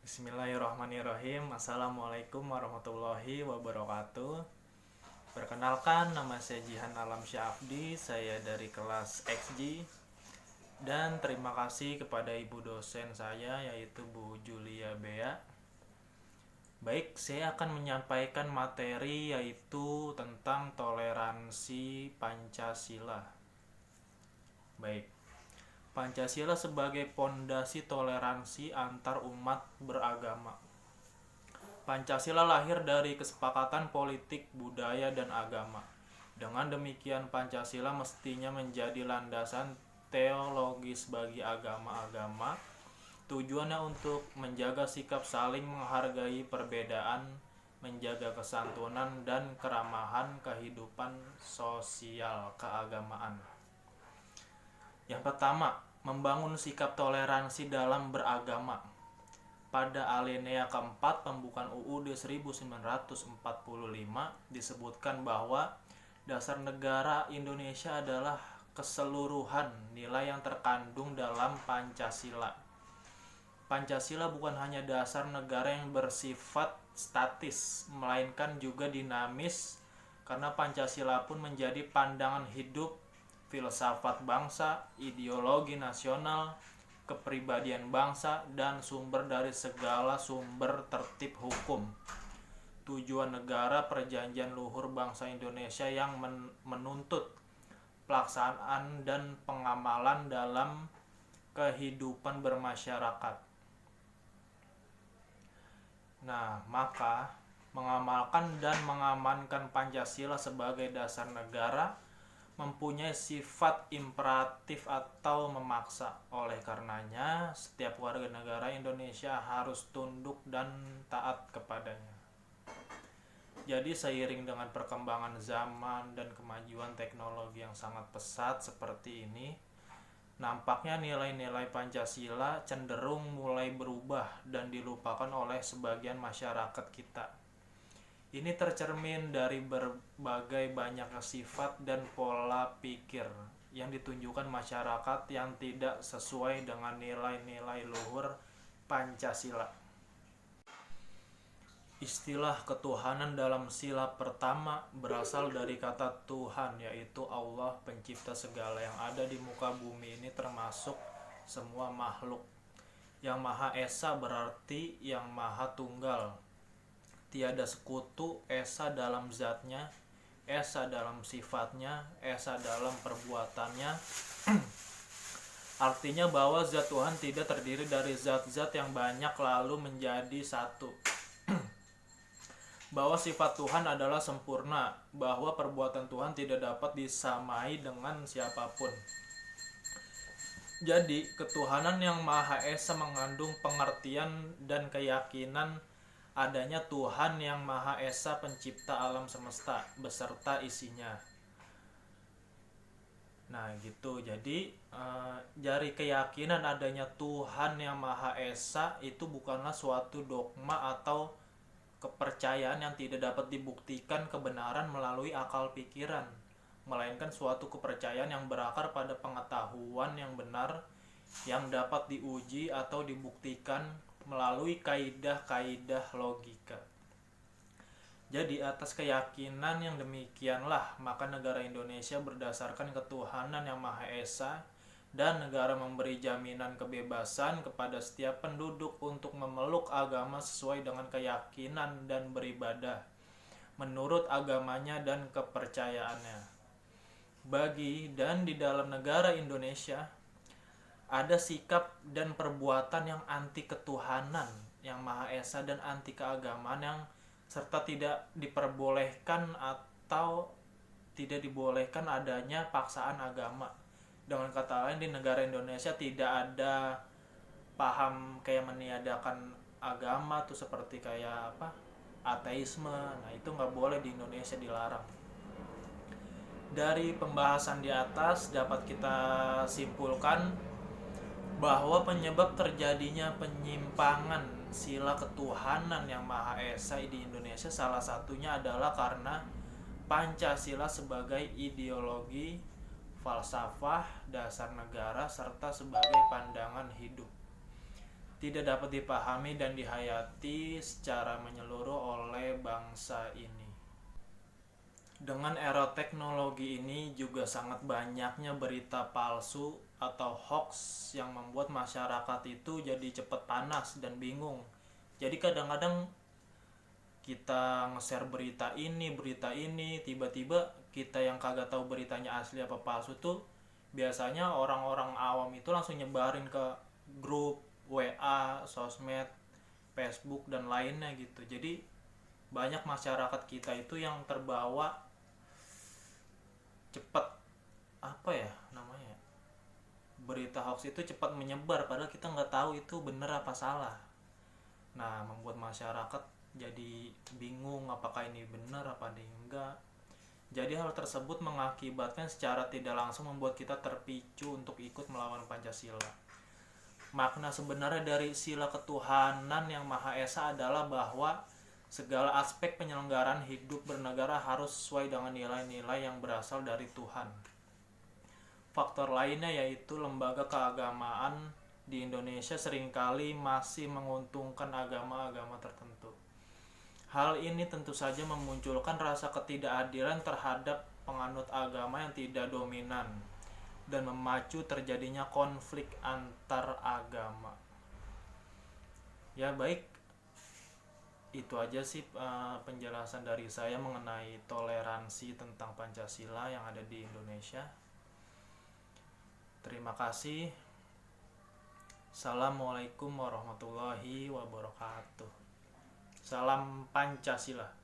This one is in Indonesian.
Bismillahirrahmanirrahim. Assalamualaikum warahmatullahi wabarakatuh. Perkenalkan, nama saya Jihan Alam Syafdi. Saya dari kelas XG. Dan terima kasih kepada ibu dosen saya, yaitu Bu Julia Bea. Baik, saya akan menyampaikan materi yaitu tentang toleransi Pancasila. Baik, Pancasila sebagai pondasi toleransi antar umat beragama. Pancasila lahir dari kesepakatan politik, budaya, dan agama. Dengan demikian, Pancasila mestinya menjadi landasan teologis bagi agama-agama. Tujuannya untuk menjaga sikap saling menghargai perbedaan, menjaga kesantunan dan keramahan kehidupan sosial keagamaan. Yang pertama, membangun sikap toleransi dalam beragama. Pada alinea keempat pembukaan UUD 1945 disebutkan bahwa dasar negara Indonesia adalah keseluruhan nilai yang terkandung dalam Pancasila. Pancasila bukan hanya dasar negara yang bersifat statis, melainkan juga dinamis, karena Pancasila pun menjadi pandangan hidup, filsafat bangsa, ideologi nasional, kepribadian bangsa, dan sumber dari segala sumber tertib hukum. Tujuan negara perjanjian luhur bangsa Indonesia yang menuntut pelaksanaan dan pengamalan dalam kehidupan bermasyarakat. Maka mengamalkan dan mengamankan Pancasila sebagai dasar negara mempunyai sifat imperatif atau memaksa. Oleh karenanya, setiap warga negara Indonesia harus tunduk dan taat kepadanya. Jadi seiring dengan perkembangan zaman dan kemajuan teknologi yang sangat pesat seperti ini, nampaknya nilai-nilai Pancasila cenderung mulai berubah dan dilupakan oleh sebagian masyarakat kita. Ini tercermin dari berbagai banyak sifat dan pola pikir yang ditunjukkan masyarakat yang tidak sesuai dengan nilai-nilai luhur Pancasila. Istilah ketuhanan dalam sila pertama berasal dari kata Tuhan, yaitu Allah, pencipta segala yang ada di muka bumi ini termasuk semua makhluk. Yang Maha Esa berarti yang Maha Tunggal. Tiada sekutu, Esa dalam zatnya, Esa dalam sifatnya, Esa dalam perbuatannya. Artinya bahwa zat Tuhan tidak terdiri dari zat-zat yang banyak lalu menjadi satu. Bahwa sifat Tuhan adalah sempurna, bahwa perbuatan Tuhan tidak dapat disamai dengan siapapun. Jadi, ketuhanan yang Maha Esa mengandung pengertian dan keyakinan adanya Tuhan yang Maha Esa pencipta alam semesta beserta isinya. Jadi dari keyakinan adanya Tuhan yang Maha Esa itu bukanlah suatu dogma atau kepercayaan yang tidak dapat dibuktikan kebenaran melalui akal pikiran, melainkan suatu kepercayaan yang berakar pada pengetahuan yang benar yang dapat diuji atau dibuktikan melalui kaidah-kaidah logika. Jadi atas keyakinan yang demikianlah maka negara Indonesia berdasarkan ketuhanan yang Maha Esa dan negara memberi jaminan kebebasan kepada setiap penduduk untuk memeluk agama sesuai dengan keyakinan dan beribadah menurut agamanya dan kepercayaannya. Bagi dan di dalam negara Indonesia ada sikap dan perbuatan yang anti ketuhanan yang Maha Esa dan anti keagamaan yang serta tidak diperbolehkan atau tidak dibolehkan adanya paksaan agama. Dengan kata lain, di negara Indonesia tidak ada paham kayak meniadakan agama tuh seperti kayak ateisme. Itu nggak boleh di Indonesia, dilarang. Dari pembahasan di atas dapat kita simpulkan bahwa penyebab terjadinya penyimpangan sila ketuhanan yang Maha Esa di Indonesia salah satunya adalah karena Pancasila sebagai ideologi, falsafah, dasar negara, serta sebagai pandangan hidup. tidak dapat dipahami dan dihayati secara menyeluruh oleh bangsa ini. Dengan era teknologi ini juga sangat banyaknya berita palsu atau hoax yang membuat masyarakat itu jadi cepat panas dan bingung. Jadi kadang-kadang kita nge-share berita ini, tiba-tiba kita yang kagak tahu beritanya asli apa palsu tuh biasanya orang-orang awam itu langsung nyebarin ke grup WA, sosmed, Facebook dan lainnya gitu. Jadi banyak masyarakat kita itu yang terbawa cepat, apa ya namanya, berita hoax itu cepat menyebar padahal kita nggak tahu itu bener apa salah. Nah, membuat masyarakat jadi bingung apakah ini benar apa ini enggak. Jadi hal tersebut mengakibatkan secara tidak langsung membuat kita terpicu untuk ikut melawan Pancasila. Makna sebenarnya dari sila ketuhanan yang Maha Esa adalah bahwa segala aspek penyelenggaraan hidup bernegara harus sesuai dengan nilai-nilai yang berasal dari Tuhan. Faktor lainnya yaitu lembaga keagamaan di Indonesia seringkali masih menguntungkan agama-agama tertentu. Hal ini tentu saja memunculkan rasa ketidakadilan terhadap penganut agama yang tidak dominan dan memacu terjadinya konflik antar agama. Ya baik, itu aja sih penjelasan dari saya mengenai toleransi tentang Pancasila yang ada di Indonesia. Terima kasih. Assalamualaikum warahmatullahi wabarakatuh. Salam Pancasila.